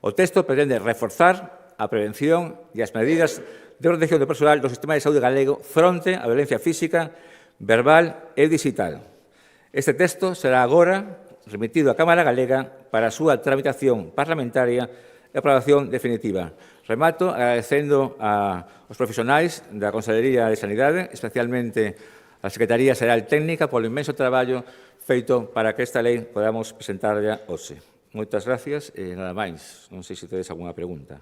O texto pretende reforzar a prevención e as medidas de protección do persoal do sistema de saúde galego fronte á violencia física, verbal e digital. Este texto será agora remitido á Cámara Galega para a súa tramitación parlamentaria e aprobación definitiva. Remato agradecendo aos profesionais da Consellería de Sanidade, especialmente a Secretaría Xeral Técnica, polo inmenso traballo feito para que esta lei podamos presentarla hoxe. Moitas gracias e nada máis. Non sei se tedes algunha pregunta.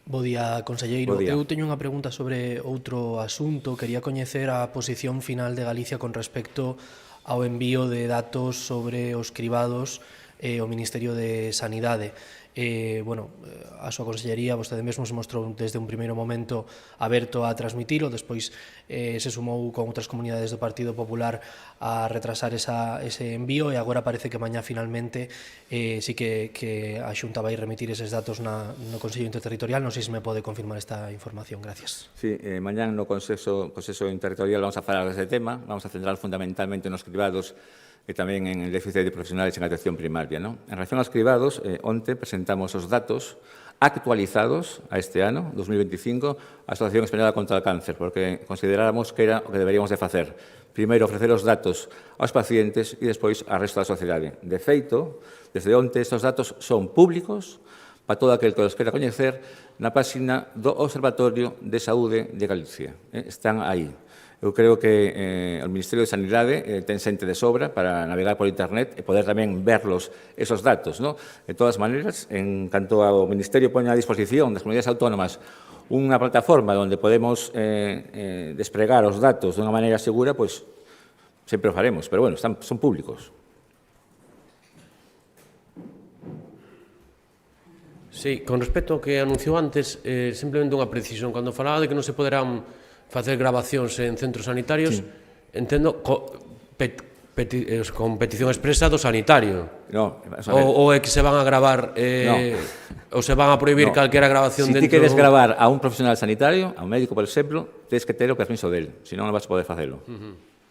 Bo día, conselleiro. Bo día. Eu teño unha pregunta sobre outro asunto. Quería coñecer a posición final de Galicia con respecto ao envío de datos sobre os cribados e o Ministerio de Sanidade. A súa consellería, vostede mesmo se mostrou desde un primeiro momento aberto a transmitilo, despois se sumou con outras comunidades do Partido Popular a retrasar ese envío e agora parece que mañá finalmente sí que a Xunta vai remitir eses datos no Consello Interterritorial. Non sei se me pode confirmar esta información. Gracias. Sí, mañá no Consello Interterritorial vamos a falar deste tema, vamos a centrar fundamentalmente nos cribados e tamén en el déficit de profesionales en atención primaria. En relación aos cribados, onte presentamos os datos actualizados a este ano, 2025, a Asociación Española contra o Cáncer, porque consideráramos que era o que deberíamos de facer. Primeiro, ofrecer os datos aos pacientes e despois ao resto da sociedade. De feito, desde onte, estes datos son públicos para todo aquel que os quera coñecer na páxina do Observatorio de Saúde de Galicia. Están aí. Eu creo que o Ministerio de Sanidade ten xente de sobra para navegar por internet e poder tamén verlos esos datos. De todas maneiras, en canto ao Ministerio poña a disposición das comunidades autónomas unha plataforma onde podemos despregar os datos dunha maneira segura, pois sempre o faremos, pero bueno, son públicos. Sí, con respecto ao que anunciou antes, simplemente unha precisión. Cando falaba de que non se poderán facer grabacións en centros sanitarios, entendo con petición expresa do sanitario. No, ou é que se van a gravar ou se van a prohibir calquera grabación dentro... Si ti queres gravar a un profesional sanitario, a un médico, por exemplo, tens que ter o permiso del, senón non vas a poder facelo.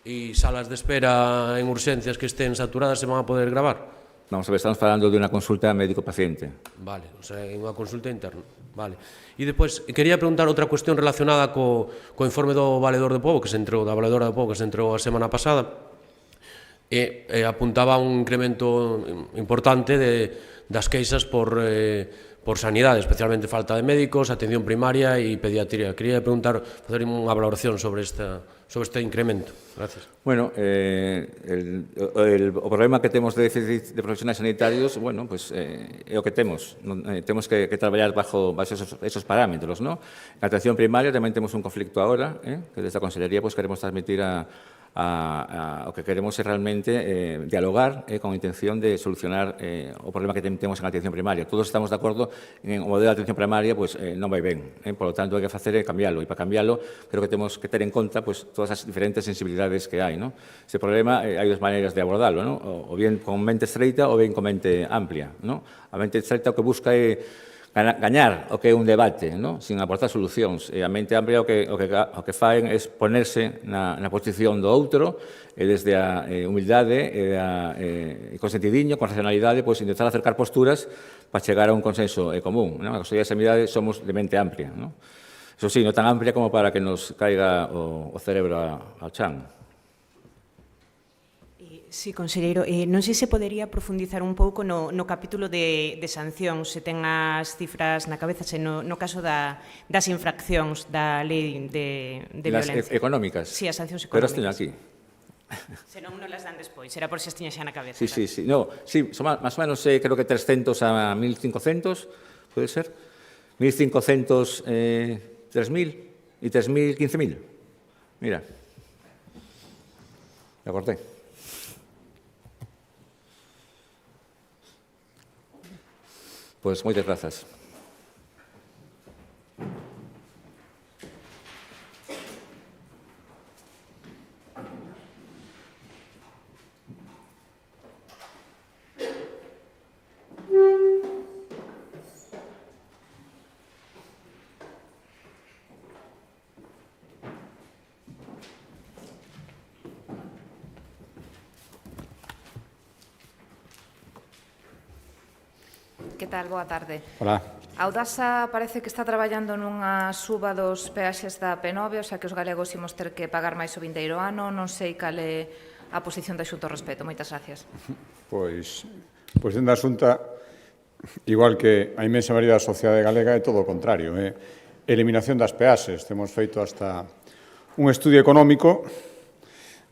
E salas de espera en urxencias que estén saturadas se van a poder gravar? Vamos a ver, estamos falando de unha consulta médico-paciente. Vale, o sea, en unha consulta interna. Vale. E depois, quería preguntar outra cuestión relacionada co informe do Valedor do Pobo, que se entrou, da Valedora do Pobo, que se entrou a semana pasada, e apuntaba un incremento importante das queixas por sanidade, especialmente falta de médicos, atención primaria e pediatría. Quería preguntar, facer unha valoración sobre este incremento. Gracias. Bueno, o problema que temos de déficit de profesionais sanitarios, bueno, pues é o que temos. Temos que traballar bajo esos parámetros, ¿no? En atención primaria tamén temos un conflicto agora, que desde a Consellería pues, queremos transmitir o que queremos é realmente dialogar con a intención de solucionar o problema que temos en atención primaria. Todos estamos de acordo en o modelo de atención primaria pues, non vai ben. Por lo tanto, hai que facer cambiarlo. E para cambiarlo, creo que temos que ter en conta pues, todas as diferentes sensibilidades que hai. ¿No? Ese problema hai dos maneiras de abordarlo, ¿no? O bien con mente estreita ou bien con mente amplia. ¿No? A mente estreita o que busca é gañar o que é un debate, ¿no? Sin aportar solucións. E a mente amplia o que faen é ponerse na posición do outro e desde a humildade e con sentidiño, con racionalidade, pois intentar acercar posturas para chegar a un consenso común. ¿No? A Consellería de Sanidade somos de mente amplia. ¿No? Eso sí, non tan amplia como para que nos caiga o cerebro ao chan. Sí, conselleiro, non sei se podería profundizar un pouco no capítulo de sancións, se ten as cifras na cabeza, se no caso das infraccións da lei de violencia. Las económicas? Sí, as sancións Pero económicas. as teño aquí. Se non las dan despois, era por se as tiña xa na cabeza. Sí, sí, sí. No, sí, son más o menos creo que 300 a 1.500, puede ser. 1.500, 3.000 y 3.000, 15.000. Mira. Me acordé. Pois moitas grazas. Que tal? Boa tarde. Hola. A Audasa parece que está traballando nunha suba dos peaxes da P9, o sea que os galegos imos ter que pagar máis o vindeiro ano. Non sei cal é a posición da Xunta ao respecto. Moitas gracias. Pois dentro da Xunta, igual que a inmensa maioría da sociedade galega, é todo o contrario. Eliminación das peaxes. Temos feito hasta un estudio económico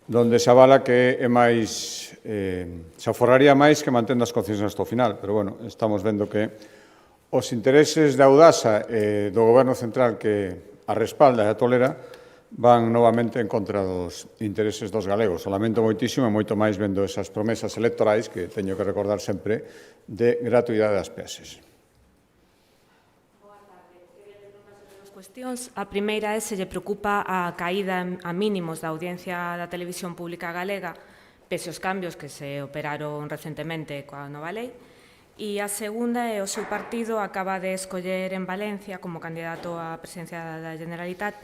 donde se avala que é máis se aforraría máis que mantendo as concesións hasta o final, pero, bueno, estamos vendo que os intereses da Audasa e do Goberno Central que a respalda e a tolera van novamente en contra dos intereses dos galegos. O lamento moitísimo e moito máis vendo esas promesas electorais que teño que recordar sempre de gratuidade das peaxes. Cuestións. A primeira é se lle preocupa a caída a mínimos da audiencia da televisión pública galega, pese aos cambios que se operaron recentemente coa nova lei. E a segunda é o seu partido acaba de escoller en Valencia como candidato á presidencia da Generalitat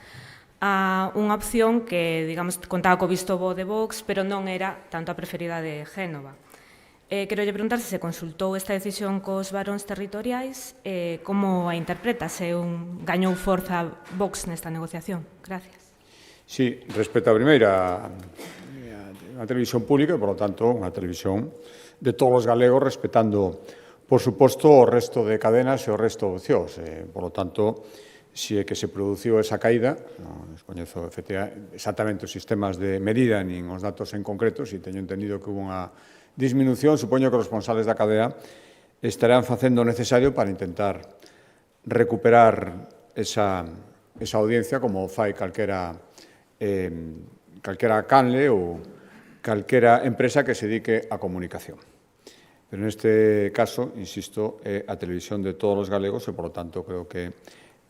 a unha opción que, digamos, contaba co visto bo de Vox, pero non era tanto a preferida de Génova. Quero lle preguntar se consultou esta decisión cos varóns territoriais, como a interpreta, se gañou forza Vox nesta negociación. Gracias. Sí, respecto a primeira, a televisión pública, e, por lo tanto, unha televisión de todos os galegos, respetando, por suposto, o resto de cadenas e o resto de opcións. Por lo tanto, si é que se produciu esa caída, non descoñezo exactamente os sistemas de medida nin os datos en concreto, si teño entendido que hubo unha disminución, supoño que os responsables da cadea estarán facendo o necesario para intentar recuperar esa audiencia como fai calquera canle ou calquera empresa que se dedique á comunicación. pero neste caso, insisto, é a televisión de todos os galegos e, por lo tanto, creo que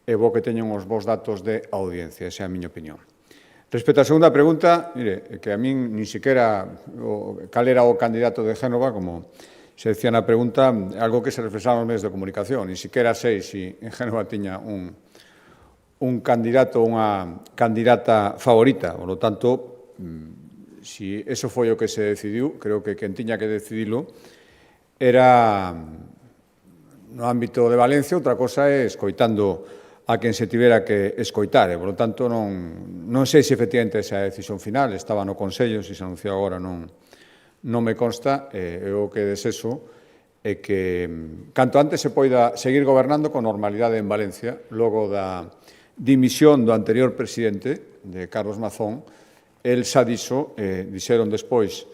é bo que teñan os bons datos de audiencia, esa é a miña opinión. Respecto á segunda pregunta, mire, que a min ni siquiera cal era o candidato de Génova, como se decía na pregunta, algo que se reflexaba nos medios de comunicación, ni siquiera sei se en Génova tiña un candidato ou unha candidata favorita, por lo tanto, si eso foi o que se decidiu, creo que quen tiña que decidilo era no ámbito de Valencia, outra cosa é escoitando a quen se tivera que escoitar, e, por lo tanto, non sei se efectivamente esa é a decisión final, estaba no Consello, se anunciou agora non me consta, o que deseso é que canto antes se poida seguir gobernando con normalidade en Valencia, logo da dimisión do anterior presidente, de Carlos Mazón. El xa dixo, dixeron despois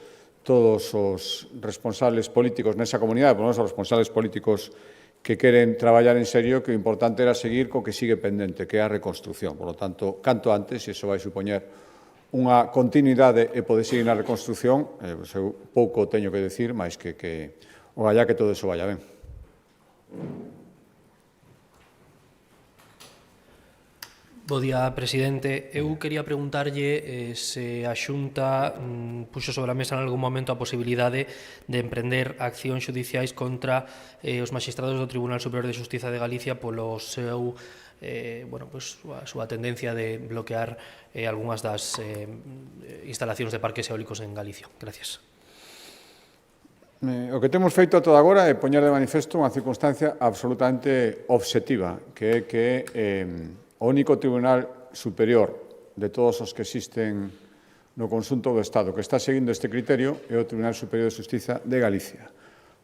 todos os responsables políticos nesa comunidade, por lo menos os responsables políticos que queren traballar en serio, que o importante era seguir co que sigue pendente, que é a reconstrucción. Por lo tanto, canto antes, e iso vai supoñer unha continuidade e poder seguir na reconstrucción, eu pouco teño que decir, máis que ojalá que todo iso vaya ben. Bo día, presidente. Eu quería preguntarlle se a Xunta puxo sobre a mesa en algún momento a posibilidade de emprender accións xudiciais contra os magistrados do Tribunal Superior de Xustiza de Galicia polo seu a súa tendencia de bloquear algunhas das instalacións de parques eólicos en Galicia. Gracias. O que temos feito ata agora é poñer de manifesto unha circunstancia absolutamente obxectiva, que é que o único Tribunal Superior de todos os que existen no conxunto do Estado que está seguindo este criterio é o Tribunal Superior de Xustiza de Galicia.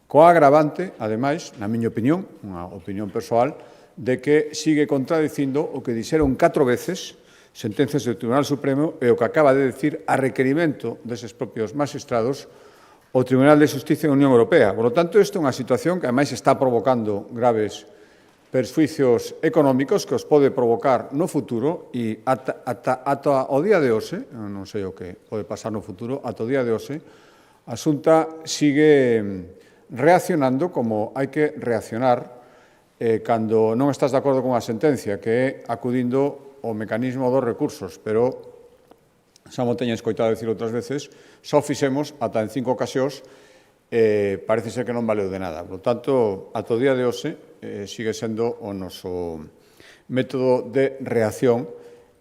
Coa agravante, ademais, na miña opinión, unha opinión persoal, de que sigue contradicindo o que dixeron 4 veces sentencias do Tribunal Supremo e o que acaba de decir a requerimento deses propios magistrados o Tribunal de Xustiza da Unión Europea. Por lo tanto, isto é unha situación que, ademais, está provocando graves perxuicios económicos que os pode provocar no futuro e ata o día de hoxe, non sei o que pode pasar no futuro, ata o día de hoxe, a Xunta sigue reaccionando como hai que reaccionar cando non estás de acordo con a sentencia, que é acudindo ao mecanismo dos recursos, pero xa mo teñen escoitado dicir outras veces, só fixemos ata en 5 ocasións, parece ser que non valeu de nada. Por tanto, ata o día de hoxe sigue sendo o noso método de reacción.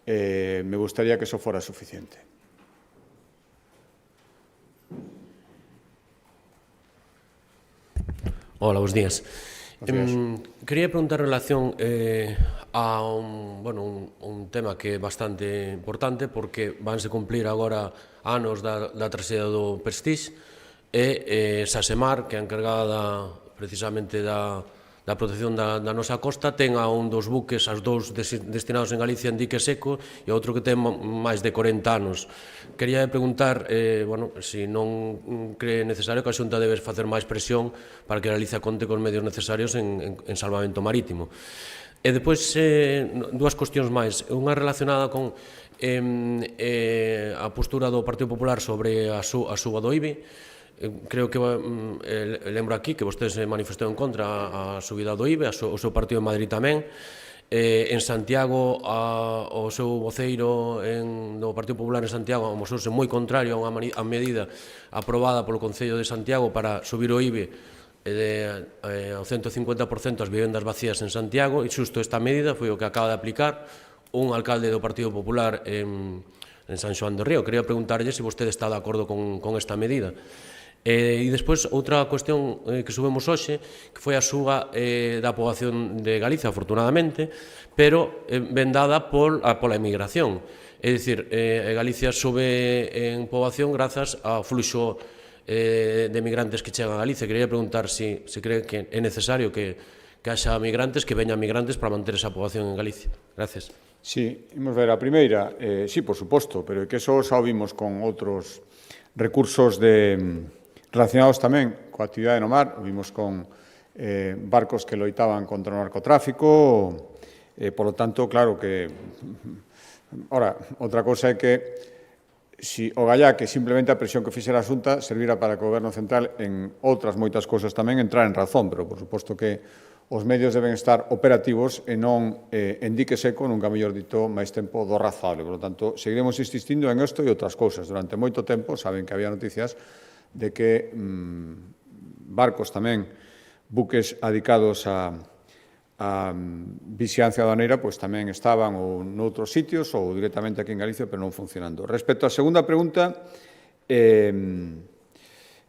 Me gustaría que eso fora suficiente. Hola, bons días. Quería preguntar en relación a un tema que é bastante importante porque vanse cumplir agora anos da traxedia do Prestige e Sasemar, que é encargada precisamente da protección da nosa costa, ten a un dos buques, as dous destinados en Galicia en dique seco e outro que ten máis de 40 anos. Quería preguntar, se non cree necesario que a Xunta debe facer máis presión para que Galicia conte con medios necesarios en salvamento marítimo. E depois, dúas cuestións máis. Unha relacionada con a postura do Partido Popular sobre a suba do IBI. Creo que lembro aquí que vostede se manifestou en contra a subida do IBE, o seu partido en Madrid tamén. En Santiago, o seu voceiro do Partido Popular en Santiago amosouse moi contrario a unha medida aprobada polo Concello de Santiago para subir o IBE ao 150% as vivendas vacías en Santiago, e xusto esta medida foi o que acaba de aplicar un alcalde do Partido Popular en San Xoán do Río. Quería preguntarlle se vostede está de acordo con esta medida. E despois, outra cuestión que subemos hoxe, que foi a suba da poboación de Galicia, afortunadamente, pero vendada pola emigración. É dicir, Galicia sube en poboación grazas ao fluxo de emigrantes que chegan a Galicia. Quería preguntar se cree que é necesario que haxa migrantes, que veñan migrantes para manter esa poboación en Galicia. Gracias. Sí, imos ver a primeira. Sí, por suposto, pero que eso xa o vimos con outros recursos relacionados tamén coa actividade no mar, o vimos con barcos que loitaban contra o narcotráfico, por lo tanto, claro que... Ora, outra cosa é que si o gallá que simplemente a presión que fixera a Xunta servira para que o Goberno Central en outras moitas cousas tamén entrar en razón, pero por suposto que os medios deben estar operativos e non en dique seco, nunca mellor dito, máis tempo do razable. Por lo tanto, seguiremos insistindo en isto e outras cousas. Durante moito tempo, saben que había noticias de que barcos tamén, buques adicados a vixiancia aduaneira, pois tamén estaban ou noutros sitios ou directamente aquí en Galicia, pero non funcionando. Respecto á segunda pregunta,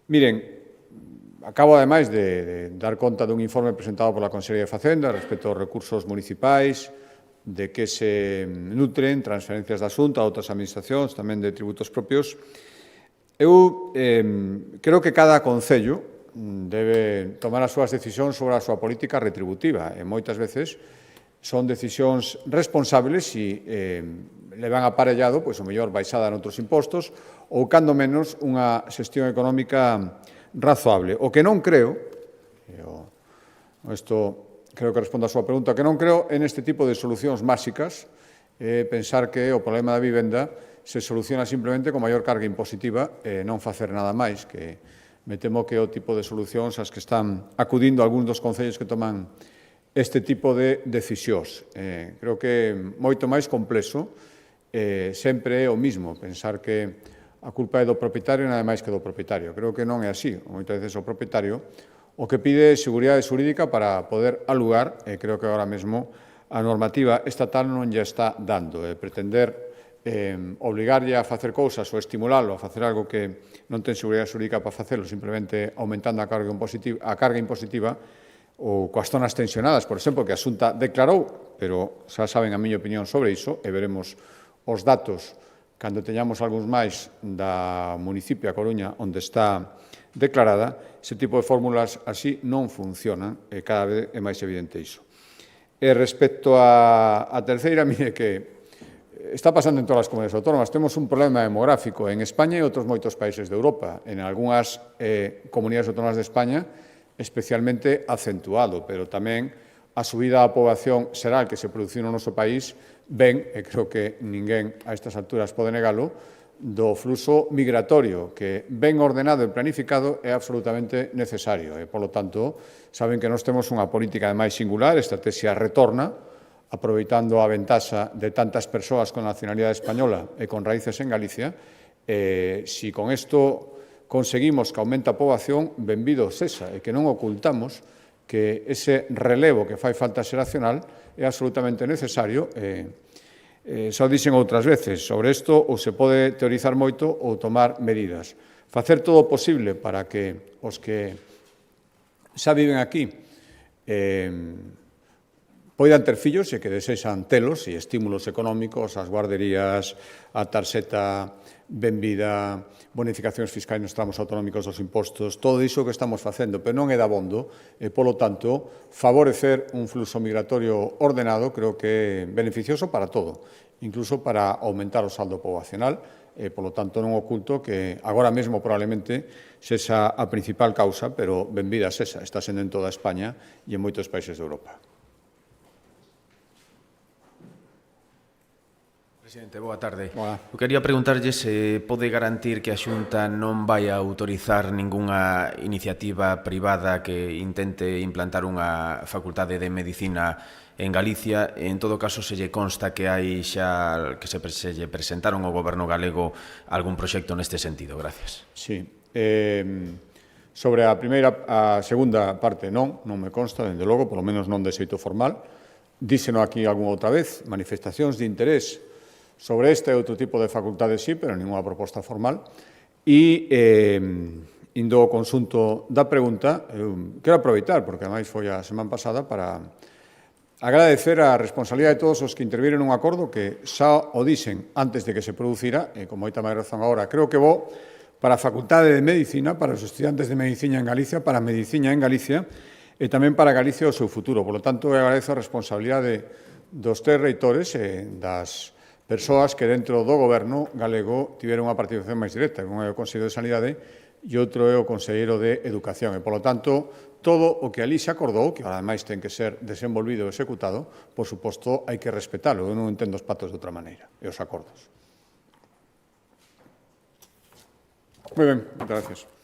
miren, acabo ademais de dar conta dun informe presentado pola Consellería de Facenda respecto aos recursos municipais, de que se nutren transferencias da Xunta a outras administracións, tamén de tributos propios. Eu creo que cada concello debe tomar as súas decisións sobre a súa política retributiva e moitas veces son decisións responsables e levan aparellado, pois, o mellor baixada noutros impostos ou, cando menos, unha xestión económica razoable. O que non creo, isto creo que respondo a súa pregunta, que non creo en este tipo de solucións máxicas, pensar que o problema da vivenda se soluciona simplemente con maior carga impositiva e non facer nada máis, que me temo que é o tipo de solucións ás que están acudindo algúns dos concellos que toman este tipo de decisións. Creo que é moito máis complexo, sempre é o mismo, pensar que a culpa é do propietario e nada máis que do propietario. Creo que non é así. Moitas veces o propietario o que pide é seguridade xurídica para poder alugar, e creo que agora mesmo a normativa estatal non lle está dando. Pretender obligarlle a facer cousas ou estimulalo a facer algo que non ten seguridade xurídica para facelo, simplemente aumentando a carga impositiva ou coas zonas tensionadas, por exemplo, que a Xunta declarou, pero xa saben a miña opinión sobre iso, e veremos os datos cando teñamos algúns máis da municipio a Coruña onde está declarada. Ese tipo de fórmulas así non funcionan e cada vez é máis evidente iso. E respecto á terceira, mire que está pasando en todas as comunidades autónomas. Temos un problema demográfico en España e outros moitos países de Europa. En algunhas comunidades autónomas de España especialmente acentuado, pero tamén a subida da poboación xeral que se produciu no noso país ven, e creo que ninguén a estas alturas pode negalo, do fluxo migratorio que ben ordenado e planificado é absolutamente necesario. E, polo tanto, saben que nós temos unha política de máis singular, estrategia retorna, aproveitando a ventaxa de tantas persoas con nacionalidade española e con raíces en Galicia. Si con isto conseguimos que aumente a poboación, benvido sexa, e que non ocultamos que ese relevo que fai falta xeracional é absolutamente necesario. Xa o dixen outras veces, sobre isto ou se pode teorizar moito ou tomar medidas. Facer todo o posible para que os que xa viven aquí poidan ter fillos e que desexan telos e estímulos económicos, as guarderías, a tarxeta benvida, bonificacións fiscais nos tramos autonómicos dos impostos, todo iso que estamos facendo, pero non é dabondo e, polo tanto, favorecer un fluxo migratorio ordenado creo que é beneficioso para todo, incluso para aumentar o saldo poboacional e, polo tanto, non oculto que agora mesmo probablemente sexa a principal causa, pero benvida sexa, está sendo en toda España e en moitos países de Europa. Presidente, boa tarde. Hola. Eu quería preguntarlle se pode garantir que a Xunta non vai a autorizar ningunha iniciativa privada que intente implantar unha facultade de medicina en Galicia. En todo caso, se lle consta que hai xa que se lle presentaron ao Goberno galego algún proxecto neste sentido. Gracias. Sí. Sobre a segunda parte non me consta, dende logo, polo menos non de xeito formal. Díseno aquí algunha outra vez, manifestacións de interés sobre este e outro tipo de facultades sí, pero ninguna proposta formal. E, indo ao consunto da pregunta, quero aproveitar, porque ademais foi a semana pasada, para agradecer a responsabilidade de todos os que interviron nun acordo que xa o dixen antes de que se producira, e con moita máis razón agora, creo que vou para a Facultade de Medicina, para os estudiantes de Medicina en Galicia, para a Medicina en Galicia, e tamén para Galicia o seu futuro. Por lo tanto, eu agradezo a responsabilidade dos tres reitores e das persoas que dentro do Goberno galego tiveron unha participación máis directa, un é o Conselleiro de Sanidade e outro é o Conselleiro de Educación. E, polo tanto, todo o que ali se acordou, que ademais ten que ser desenvolvido e executado, por suposto, hai que respetalo. Eu non entendo os pactos de outra maneira, e os acordos. Muy bien, muchas gracias.